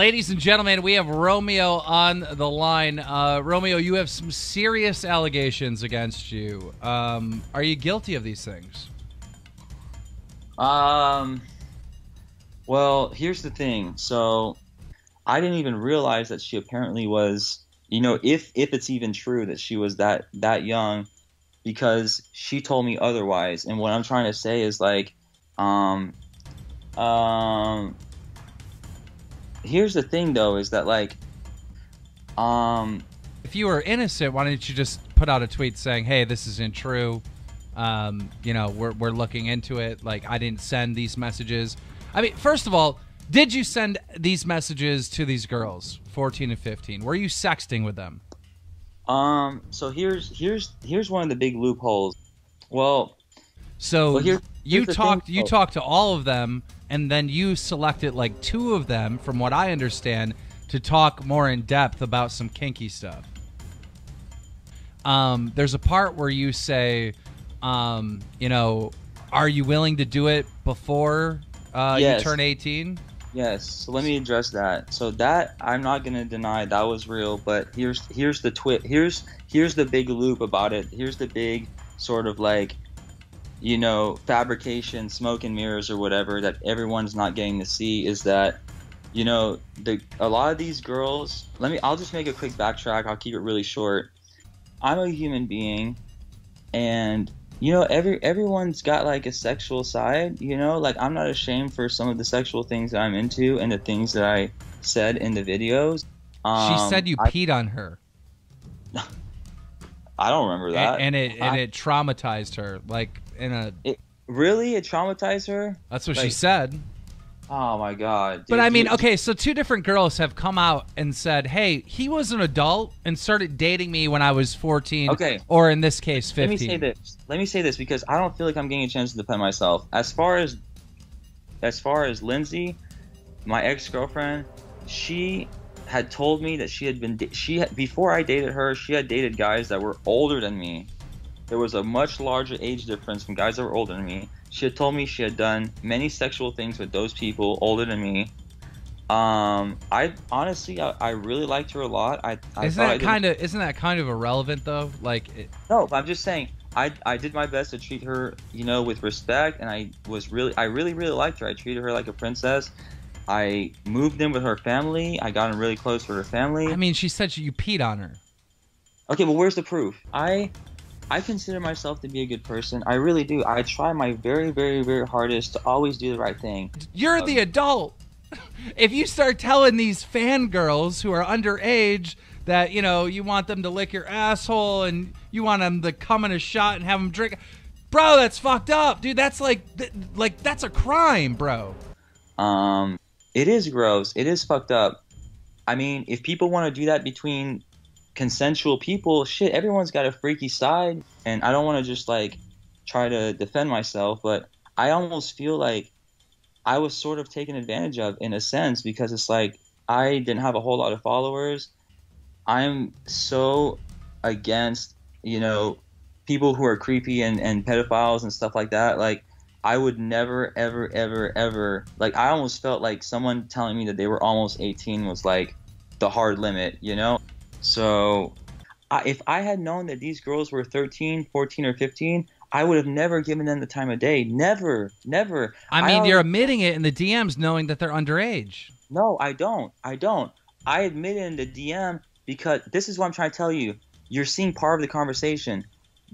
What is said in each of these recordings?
Ladies and gentlemen, we have Romeo on the line. Romeo, you have some serious allegations against you. Are you guilty of these things? Well, here's the thing. So I didn't even realize that she apparently was, if it's even true that she was that young, because she told me otherwise. And what I'm trying to say is like, here's the thing though, is that like, if you were innocent, why didn't you just put out a tweet saying, "Hey, this isn't true. We're looking into it. Like, I didn't send these messages." I mean, first of all, did you send these messages to these girls, 14 and 15? Were you sexting with them? So here's one of the big loopholes. Well, you talked to all of them, and then you selected like 2 of them, from what I understand, to talk more in depth about some kinky stuff. There's a part where you say, are you willing to do it before you turn 18? Yes. So let me address that. So that I'm not gonna deny that was real, but here's the here's the big loop about it. Here's the big sort of like, fabrication, smoke and mirrors or whatever that everyone's not getting to see, is that a lot of these girls, I'll just make a quick backtrack. I'll keep it really short. I'm a human being, and everyone's got like a sexual side, like I'm not ashamed for some of the sexual things that I'm into and the things that I said in the videos. She said you peed on her. I don't remember that. And it traumatized her, like it traumatized her? That's what she said. Oh my God. Dude, but I mean, okay, so 2 different girls have come out and said, "Hey, he was an adult and started dating me when I was 14." Okay. Or in this case, 15. Let me say this because I don't feel like I'm getting a chance to defend myself. As far as Lindsay, my ex-girlfriend, she had told me that before I dated her, she had dated guys that were older than me. There was a much larger age difference from guys that were older than me. She had told me she had done many sexual things with those people older than me. I honestly really liked her a lot. Isn't that kind of irrelevant though? No, I'm just saying I did my best to treat her, with respect, and I really liked her. I treated her like a princess. I moved in with her family. I got in really close with her family. I mean, she said you peed on her. Okay, but where's the proof? I consider myself to be a good person. I really do. I try my very, very, very hardest to always do the right thing. You're the adult. If you start telling these fangirls who are underage that, you want them to lick your asshole and you want them to come in a shot and have them drink, bro, that's fucked up, dude. That's like that's a crime, bro. It is gross. It is fucked up. I mean, if people want to do that between consensual people, shit, everyone's got a freaky side, and I don't want to just like try to defend myself, but I almost feel like I was sort of taken advantage of in a sense, because it's like I didn't have a whole lot of followers. I'm so against people who are creepy and pedophiles and stuff like that. Like, I would never ever like, I almost felt like someone telling me that they were almost 18 was like the hard limit, So if I had known that these girls were 13, 14, or 15, I would have never given them the time of day. Never. I mean, you're admitting it in the DMs knowing that they're underage. No, I don't. I admit it in the DM because this is what I'm trying to tell you. You're seeing part of the conversation.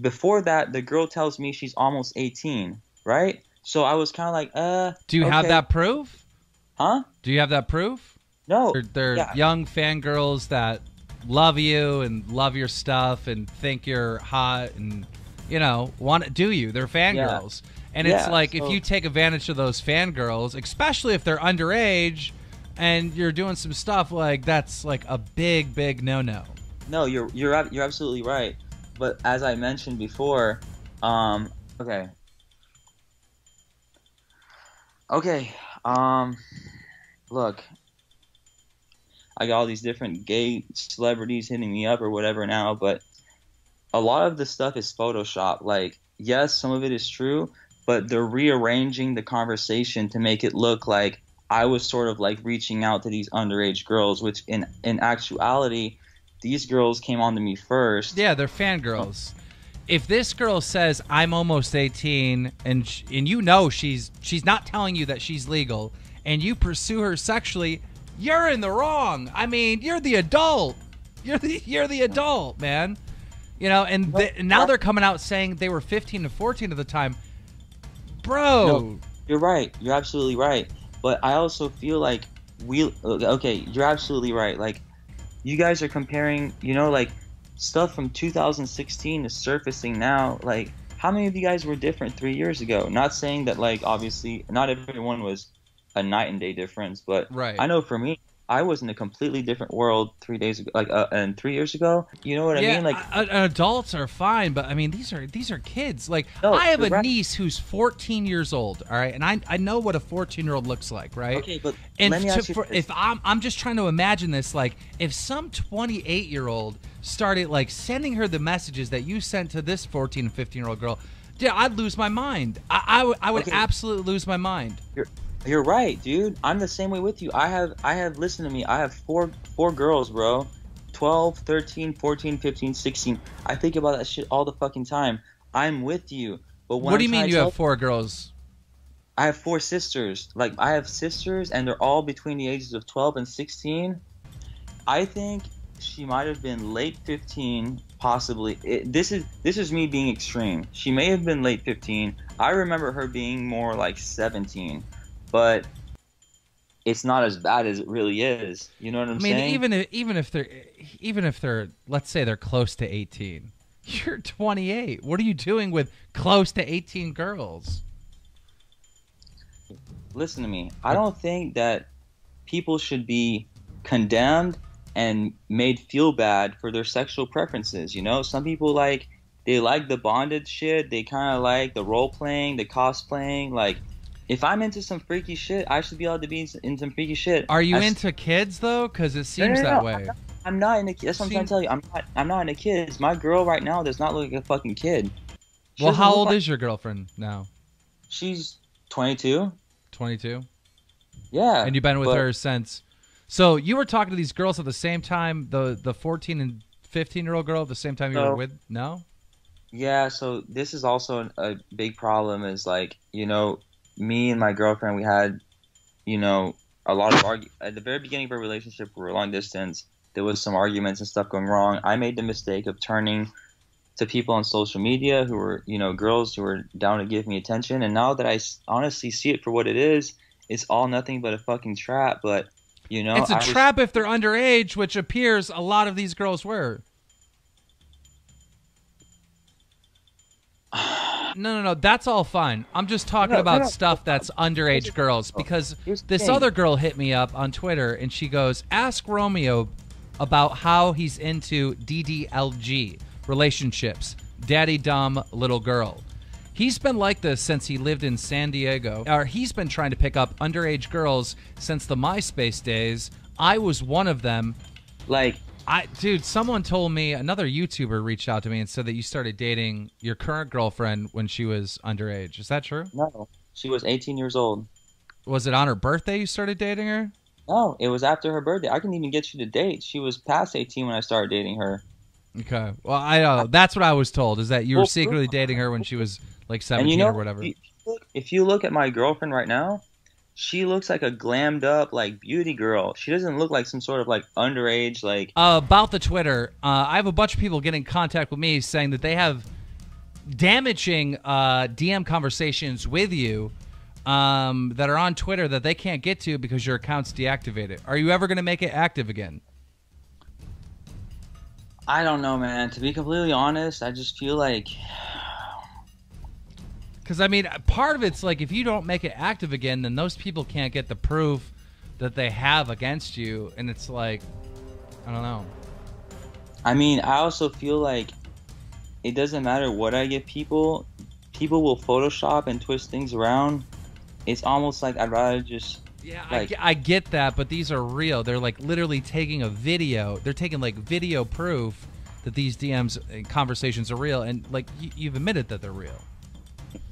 Before that, the girl tells me she's almost 18, right? So I was kind of like, Do you have that proof? Huh? Do you have that proof? No. They're young fangirls that love you and love your stuff and think you're hot and want to do you. They're fangirls. And it's like, if you take advantage of those fangirls, especially if they're underage and you're doing some stuff, like, that's like a big no. No, you're absolutely right. But as I mentioned before, okay, look, I got all these different gay celebrities hitting me up or whatever now, but a lot of the stuff is Photoshop. Like, yes, some of it is true, but they're rearranging the conversation to make it look like I was sort of like reaching out to these underage girls, which in actuality, these girls came on to me first. Yeah, they're fangirls. If this girl says I'm almost 18 and you know she's not telling you that she's legal, and you pursue her sexually, you're in the wrong. I mean, you're the adult. You're the adult, man. You know, and now they're coming out saying they were 15 to 14 at the time. Bro. No, you're right. You're absolutely right. But I also feel like okay, you're absolutely right. Like, you guys are comparing, you know, like, stuff from 2016 is surfacing now. Like, how many of you guys were different 3 years ago? Not saying that, like, obviously not everyone was a night and day difference, but right. I know for me, I was in a completely different world 3 days ago, like, and 3 years ago. You know what I mean? Like, adults are fine, but I mean, these are kids. Like, no, I have a niece who's 14 years old. All right, and I know what a 14-year-old looks like, right? Okay, but and let me ask you this. If I'm just trying to imagine this, like, if some 28-year-old started like sending her the messages that you sent to this 14 and 15-year-old girl, yeah, I'd lose my mind. I would absolutely lose my mind. You're right, dude. I'm the same way with you. I have listen to me. I have four girls, bro. 12, 13, 14, 15, 16. I think about that shit all the fucking time. I'm with you. But what do you mean you have 4 girls? I have 4 sisters. Like, I have sisters, and they're all between the ages of 12 and 16. I think she might have been late 15, possibly. This is me being extreme. She may have been late 15. I remember her being more like 17. But it's not as bad as it really is. You know what I'm saying? Even if they're let's say they're close to 18, you're 28. What are you doing with close to 18 girls? Listen to me. I don't think that people should be condemned and made feel bad for their sexual preferences. You know, some people they like the bondage shit. They kind of like the role playing, the cosplaying, like. If I'm into some freaky shit, I should be able to be in some freaky shit. Are you into kids though? Because it seems that way. I'm not into kids. That's what I'm trying to tell you. I'm not into kids. My girl right now does not look like a fucking kid. Well, how old is your girlfriend now? She's 22. 22. Yeah. And you've been with her since. So you were talking to these girls at the same time, the 14 and 15-year-old girl at the same time you were with? No. Yeah. So this is also a big problem. Is like, you know. Me and my girlfriend, we had, you know, a lot of at the very beginning of our relationship. We were long distance. There was some arguments and stuff going wrong. I made the mistake of turning to people on social media who were, you know, girls who were down to give me attention. And now that I honestly see it for what it is, it's all nothing but a fucking trap. But, you know, it's a trap if they're underage, which appears a lot of these girls were. No. That's all fine. I'm just talking about stuff that's underage girls, because this other girl hit me up on Twitter and she goes, ask Romeo about how he's into DDLG, relationships, daddy dumb little girl. He's been like this since he lived in San Diego. Or he's been trying to pick up underage girls since the MySpace days. I was one of them. Dude, someone told me, another YouTuber reached out to me and said that you started dating your current girlfriend when she was underage. Is that true? No, she was 18 years old. Was it on her birthday you started dating her? No, it was after her birthday. I couldn't even get you to date. She was past 18 when I started dating her. Okay. Well, I know. That's what I was told, is that you were secretly dating her when she was like 17 or whatever. If you look at my girlfriend right now, she looks like a glammed up, like, beauty girl. She doesn't look like some sort of, like, underage, like... About the Twitter, I have a bunch of people getting in contact with me saying that they have damaging DM conversations with you that are on Twitter that they can't get to because your account's deactivated. Are you ever going to make it active again? I don't know, man. To be completely honest, I just feel like... Because, I mean, part of it's like if you don't make it active again, then those people can't get the proof that they have against you. And it's like, I don't know. I mean, I also feel like it doesn't matter what I get people will Photoshop and twist things around. It's almost like I'd rather just... Yeah, I get that, but these are real. They're like literally taking a video. They're taking like video proof that these DMs and conversations are real. And like you've admitted that they're real.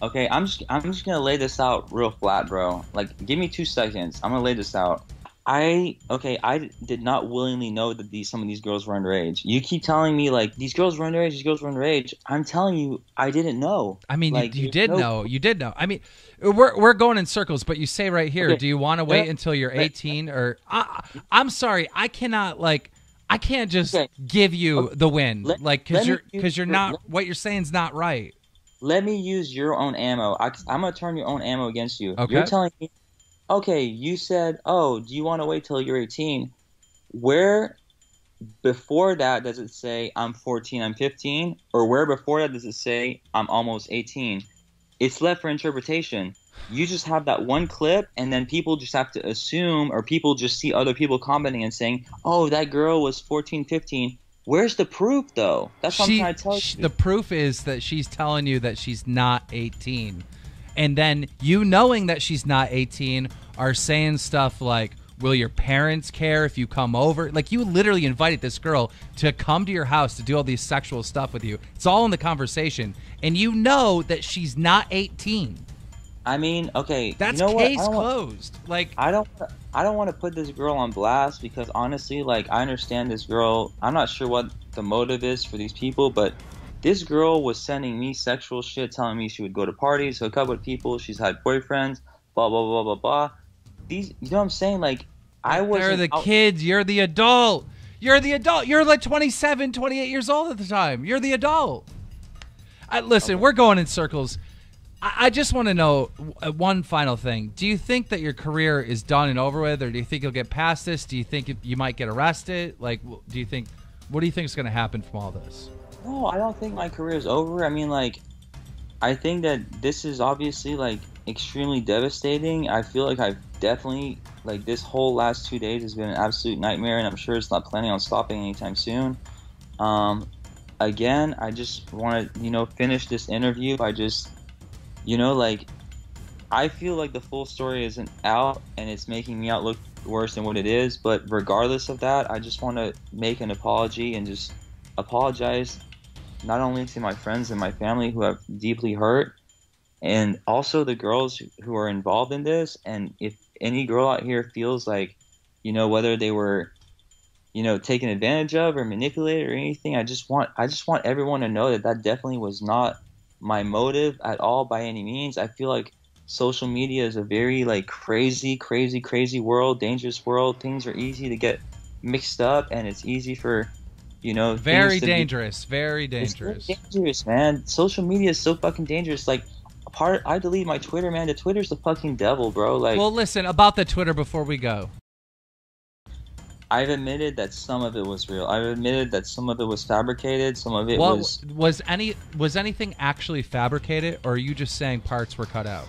Okay, I'm just gonna lay this out real flat, bro. Like, give me 2 seconds. I'm gonna lay this out. I did not willingly know that some of these girls were underage. You keep telling me like these girls were underage, these girls were underage. I'm telling you, I didn't know. I mean, like, you did know. You did know. I mean, we're going in circles, but you say right here, okay, do you want to wait until you're 18 or I'm sorry, I can't just okay, give you the win, like because you're not let, what you're saying is not right. let me use your own ammo. I'm gonna turn your own ammo against you. You're Okay. telling me, okay, you said, oh, do you want to wait till you're 18? Where before that does it say I'm 14, I'm 15? Or where before that does it say I'm almost 18? It's left for interpretation. You just have that one clip, and then people just have to assume, or people just see other people commenting and saying, oh, that girl was 14, 15. Where's the proof, though? That's what I'm trying to tell you. The proof is that she's telling you that she's not 18. And then you knowing that she's not 18 are saying stuff like, will your parents care if you come over? Like, you literally invited this girl to come to your house to do all these sexual stuff with you. It's all in the conversation. And you know that she's not 18. I mean, okay, That's you know case what? closed. Like, I don't want to put this girl on blast because honestly, like, I understand this girl. I'm not sure what the motive is for these people, but this girl was sending me sexual shit, telling me she would go to parties, hook up with people, she's had boyfriends, blah blah blah blah blah. These, you know what I'm saying? Like, I was. they're the kids. You're the adult. You're the adult. You're like 27, 28 years old at the time. You're the adult. Listen, okay. We're going in circles. I just want to know one final thing. Do you think that your career is done and over with, or do you think you'll get past this? Do you think you might get arrested? Like, what do you think is going to happen from all this? No, I don't think my career is over. I mean, like, I think that this is obviously, like, extremely devastating. I feel like I've definitely, like, this whole last 2 days has been an absolute nightmare, and I'm sure it's not planning on stopping anytime soon. Again, I just want to, finish this interview by just, like, I feel like the full story isn't out, and it's making me out look worse than what it is, but regardless of that, I just want to make an apology and just apologize not only to my friends and my family who have deeply hurt, and also the girls who are involved in this. And if any girl out here feels like, whether they were, taken advantage of or manipulated or anything, I just want everyone to know that definitely was not my motive at all by any means. I feel like social media is a very, like, crazy world, dangerous world. Things are easy to get mixed up, and it's easy for, very dangerous, very dangerous. It's dangerous, man. Social media is so fucking dangerous. Like, I deleted my Twitter, man. The Twitter's the fucking devil, bro. Like, well, listen about the Twitter before we go. I've admitted that some of it was real. I've admitted that some of it was fabricated. Some of it was anything actually fabricated, or are you just saying parts were cut out?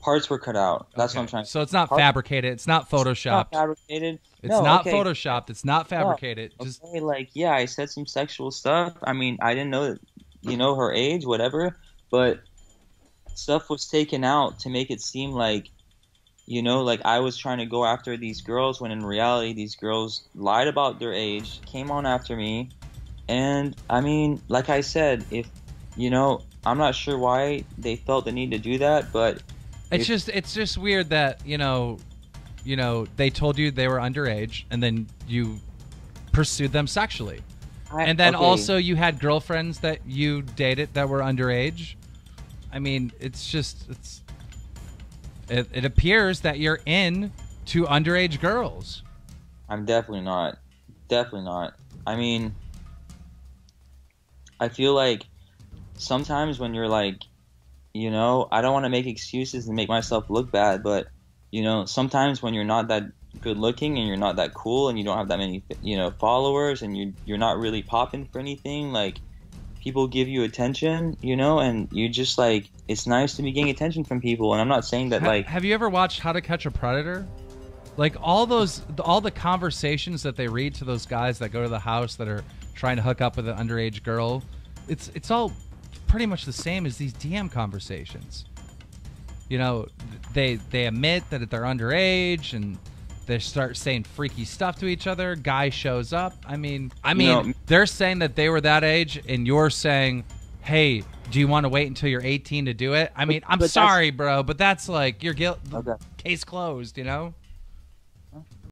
Parts were cut out. That's what I'm trying to say. So it's not fabricated. It's not photoshopped. It's not fabricated. It's not photoshopped. It's not fabricated. No. Okay, like, yeah, I said some sexual stuff. I mean, I didn't know that, her age, whatever, but stuff was taken out to make it seem like, like I was trying to go after these girls, when in reality these girls lied about their age, came on after me. And I mean, like I said, if, I'm not sure why they felt the need to do that, but it's just weird that, they told you they were underage, and then you pursued them sexually. And then also you had girlfriends that you dated that were underage. I mean, it appears that you're into underage girls. I'm definitely not. Definitely not. I mean, I feel like sometimes when you're like, I don't want to make excuses and make myself look bad, but, sometimes when you're not that good looking and you're not that cool and you don't have that many, followers, and you're not really popping for anything, like, people give you attention, and you just, like, it's nice to be getting attention from people. And I'm not saying that, like... Have you ever watched How to Catch a Predator? Like, all the conversations that they read to those guys that go to the house that are trying to hook up with an underage girl, it's all pretty much the same as these DM conversations. They admit that they're underage, and they start saying freaky stuff to each other. Guy shows up. I mean, they're saying that they were that age, and you're saying, hey, do you want to wait until you're 18 to do it? I mean, I'm sorry, bro, but that's like your guilt. Okay. Case closed, you know?